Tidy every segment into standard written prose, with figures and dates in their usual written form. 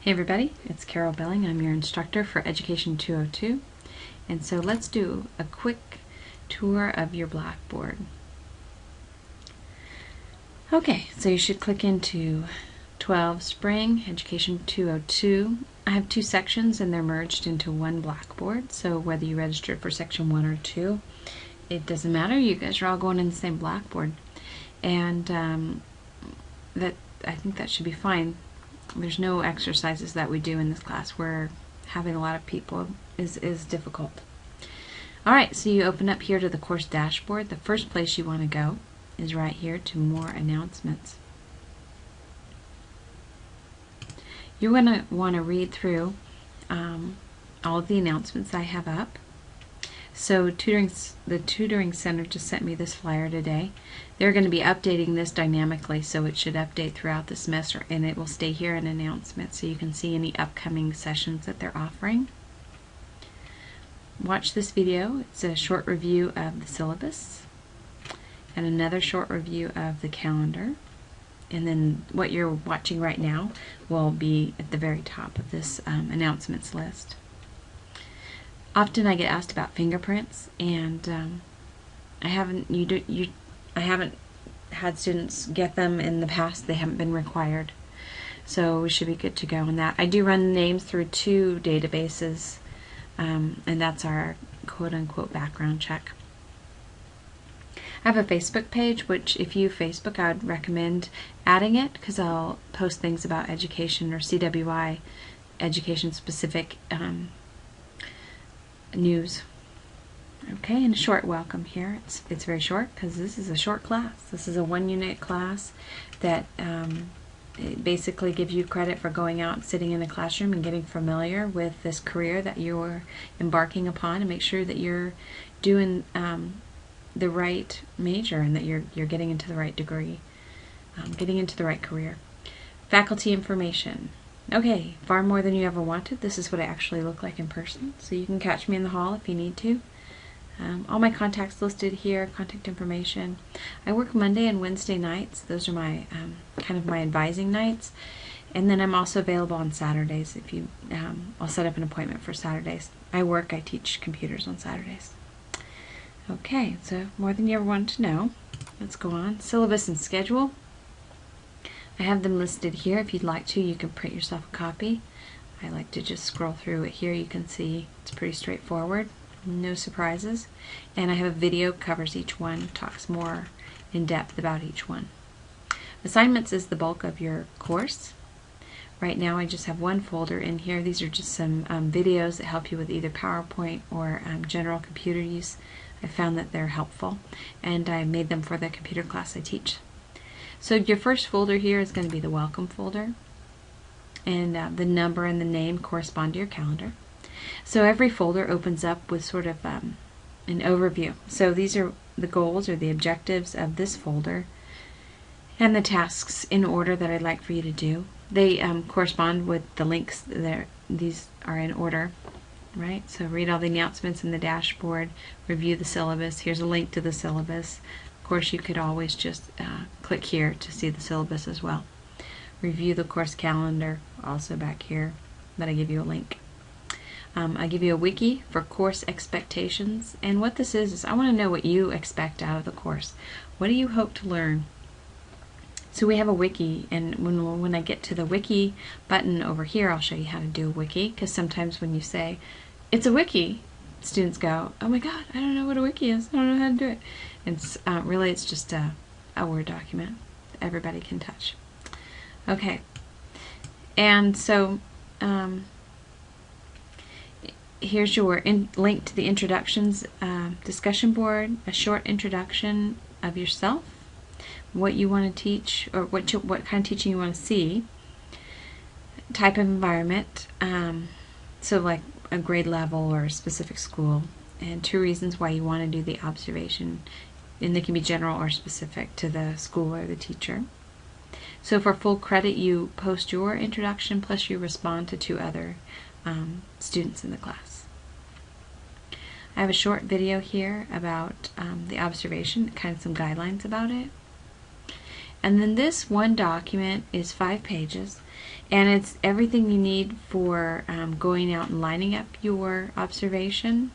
Hey everybody, it's Carol Belling. I'm your instructor for Education 202. And so let's do a quick tour of your Blackboard. Okay, so you should click into 12 Spring, Education 202. I have two sections and they're merged into one Blackboard. So whether you registered for section 1 or 2, it doesn't matter. You guys are all going in the same Blackboard. And I think that should be fine. There's no exercises that we do in this class where having a lot of people is difficult. Alright, so you open up here to the course dashboard. The first place you want to go is right here to more announcements. You're going to want to read through all of the announcements I have up. So the Tutoring Center just sent me this flyer today. They're going to be updating this dynamically, so it should update throughout the semester, and it will stay here in announcements so you can see any upcoming sessions that they're offering. Watch this video. It's a short review of the syllabus and another short review of the calendar. And then what you're watching right now will be at the very top of this announcements list. Often I get asked about fingerprints, and I haven't had students get them in the past. They haven't been required, so we should be good to go on that. I do run names through two databases, and that's our quote-unquote background check. I have a Facebook page, which if you Facebook, I would recommend adding it because I'll post things about education or CWI, education-specific news. Okay, and a short welcome here. It's very short because this is a short class. This is a 1-unit class that it basically gives you credit for going out and sitting in a classroom and getting familiar with this career that you're embarking upon, and make sure that you're doing the right major and that you're getting into the right degree, getting into the right career. Faculty information. Okay, far more than you ever wanted. This is what I actually look like in person, so you can catch me in the hall if you need to. All my contacts listed here, contact information. I work Monday and Wednesday nights. Those are my kind of my advising nights. And then I'm also available on Saturdays if you, I'll set up an appointment for Saturdays. I teach computers on Saturdays. Okay, so more than you ever wanted to know. Let's go on. Syllabus and schedule. I have them listed here. If you'd like to, you can print yourself a copy. I like to just scroll through it here. You can see it's pretty straightforward. No surprises. And I have a video covers each one, talks more in depth about each one. Assignments is the bulk of your course. Right now I just have one folder in here. These are just some videos that help you with either PowerPoint or general computer use. I found that they're helpful, and I made them for the computer class I teach. So your first folder here is going to be the welcome folder, and the number and the name correspond to your calendar. So every folder opens up with sort of an overview. So these are the goals or the objectives of this folder, and the tasks in order that I'd like for you to do. They correspond with the links there. These are in order, right? So read all the announcements in the dashboard, review the syllabus. Here's a link to the syllabus. Of course, you could always just click here to see the syllabus as well. Review the course calendar, also back here, but I give you a link. I give you a wiki for course expectations, and what this is I want to know what you expect out of the course. What do you hope to learn? So we have a wiki, and when I get to the wiki button over here, I'll show you how to do a wiki, because sometimes when you say, it's a wiki, students go, oh my god, I don't know what a wiki is, I don't know how to do it. It's really, it's just a Word document that everybody can touch. Okay, and so here's your link to the introductions discussion board, a short introduction of yourself, what you want to teach, or what kind of teaching you want to see, type of environment, so like a grade level or a specific school, and 2 reasons why you want to do the observation, and they can be general or specific to the school or the teacher. So for full credit, you post your introduction plus you respond to 2 other students in the class. I have a short video here about the observation, kind of some guidelines about it. And then this one document is 5 pages, And it's everything you need for going out and lining up your observation.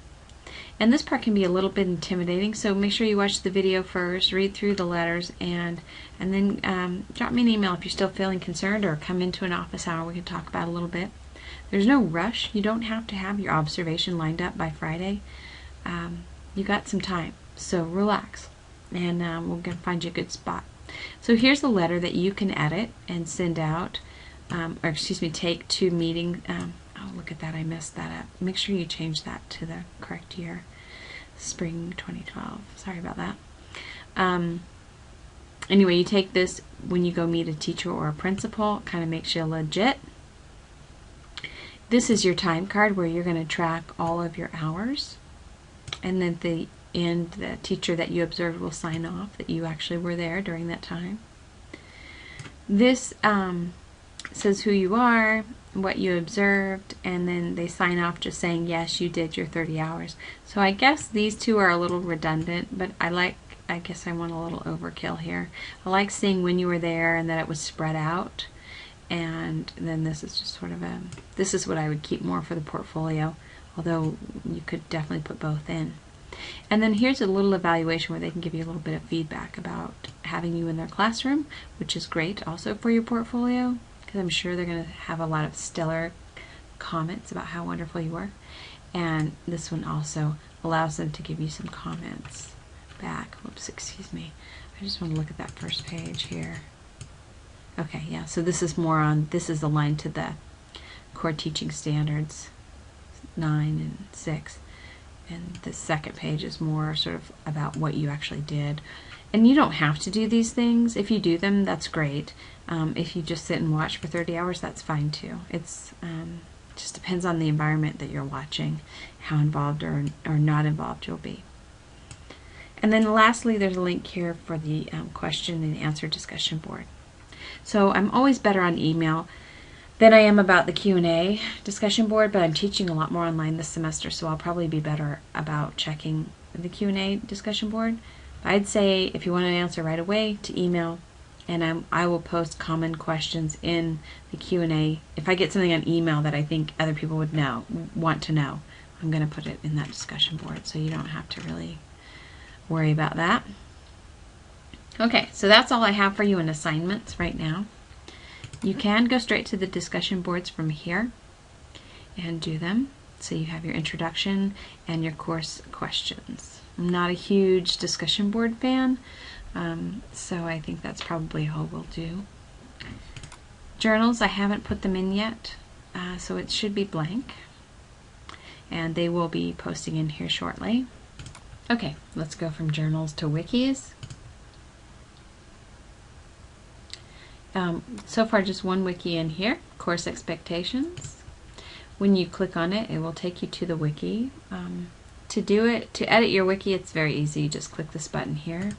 And this part can be a little bit intimidating, so make sure you watch the video first, read through the letters, and then drop me an email if you're still feeling concerned, or come into an office hour. We can talk about it a little bit. There's no rush. You don't have to have your observation lined up by Friday. You got some time, so relax, and we're going to find you a good spot. So here's the letter that you can edit and send out, or excuse me, take to meeting. Oh, look at that, I messed that up. Make sure you change that to the correct year, spring 2012. Sorry about that. Anyway, you take this when you go meet a teacher or a principal. Kind of makes you legit. This is your time card where you're going to track all of your hours. And then at the end, the teacher that you observed will sign off that you actually were there during that time. This says who you are, what you observed, and then they sign off just saying, yes, you did your 30 hours. So I guess these two are a little redundant, but I guess I want a little overkill here. I like seeing when you were there and that it was spread out. And then this is just sort of this is what I would keep more for the portfolio, although you could definitely put both in. And then here's a little evaluation where they can give you a little bit of feedback about having you in their classroom, which is great also for your portfolio, because I'm sure they're going to have a lot of stellar comments about how wonderful you were. And this one also allows them to give you some comments back. Whoops, excuse me. I just want to look at that first page here. Okay, yeah, so this is more on, this is aligned to the core teaching standards 9 and 6. And the second page is more sort of about what you actually did. And you don't have to do these things. If you do them, that's great. If you just sit and watch for 30 hours, that's fine too. It's just depends on the environment that you're watching, how involved or not involved you'll be. And then lastly, there's a link here for the question and answer discussion board. So I'm always better on email than I am about the Q&A discussion board, but I'm teaching a lot more online this semester, so I'll probably be better about checking the Q&A discussion board. I'd say if you want an answer right away, to email, and I will post common questions in the Q&A. If I get something on email that I think other people would want to know, I'm going to put it in that discussion board, so you don't have to really worry about that. Okay, so that's all I have for you in assignments right now. You can go straight to the discussion boards from here and do them. So you have your introduction and your course questions. I'm not a huge discussion board fan, so I think that's probably all we'll do. Journals, I haven't put them in yet, so it should be blank. And they will be posting in here shortly. Okay, let's go from journals to wikis. So far just one wiki in here, Course Expectations. When you click on it, it will take you to the wiki. To edit your wiki, it's very easy. You just click this button here.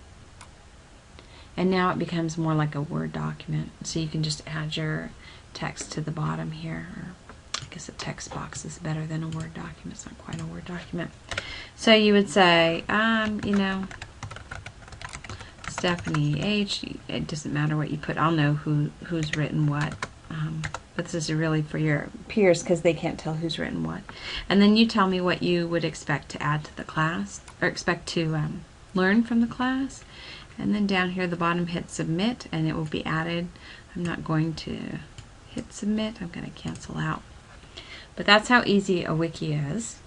And now it becomes more like a Word document. So you can just add your text to the bottom here. Or I guess a text box is better than a Word document. It's not quite a Word document. So you would say, you know, Stephanie H. It doesn't matter what you put. I'll know who's written what. But this is really for your peers because they can't tell who's written what. And then you tell me what you would expect to add to the class, or expect to learn from the class. And then down here at the bottom, hit submit, and it will be added. I'm not going to hit submit. I'm going to cancel out. But that's how easy a wiki is.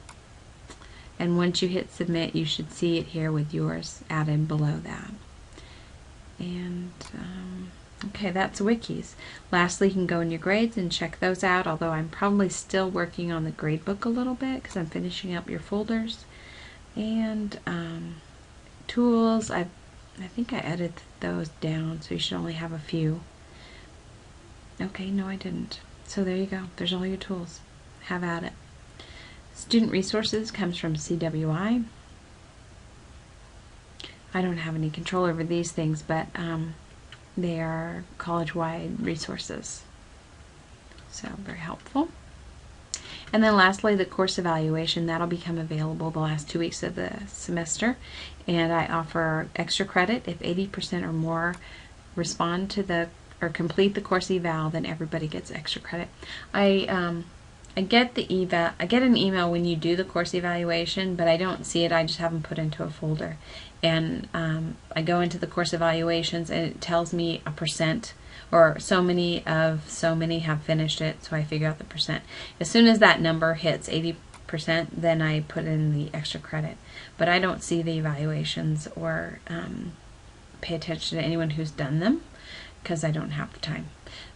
And once you hit submit, you should see it here with yours added below that. And okay, that's wikis. Lastly, you can go in your grades and check those out, although I'm probably still working on the grade book a little bit because I'm finishing up your folders. And tools, I think I edited those down, so you should only have a few. Okay, no I didn't. So there you go. There's all your tools. Have at it. Student resources comes from CWI. I don't have any control over these things, but they are college-wide resources. So very helpful. And then lastly, the course evaluation. That'll become available the last 2 weeks of the semester. And I offer extra credit if 80% or more respond to the or complete the course eval, then everybody gets extra credit. I get an email when you do the course evaluation, but I don't see it. I just have them put into a folder, and I go into the course evaluations, and it tells me a percent, or so many have finished it, so I figure out the percent. As soon as that number hits 80%, then I put in the extra credit. But I don't see the evaluations or pay attention to anyone who's done them, because I don't have the time.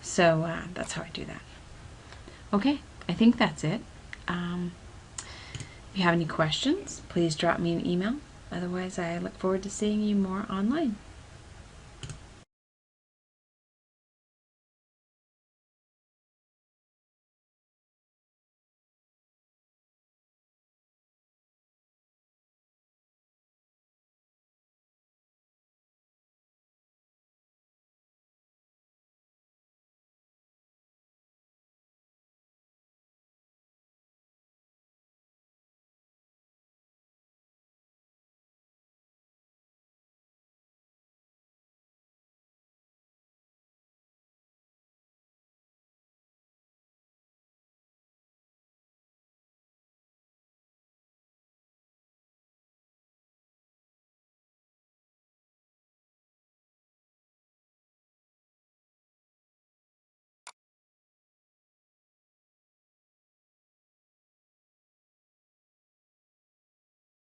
So that's how I do that. Okay, I think that's it. If you have any questions, please drop me an email. Otherwise, I look forward to seeing you more online.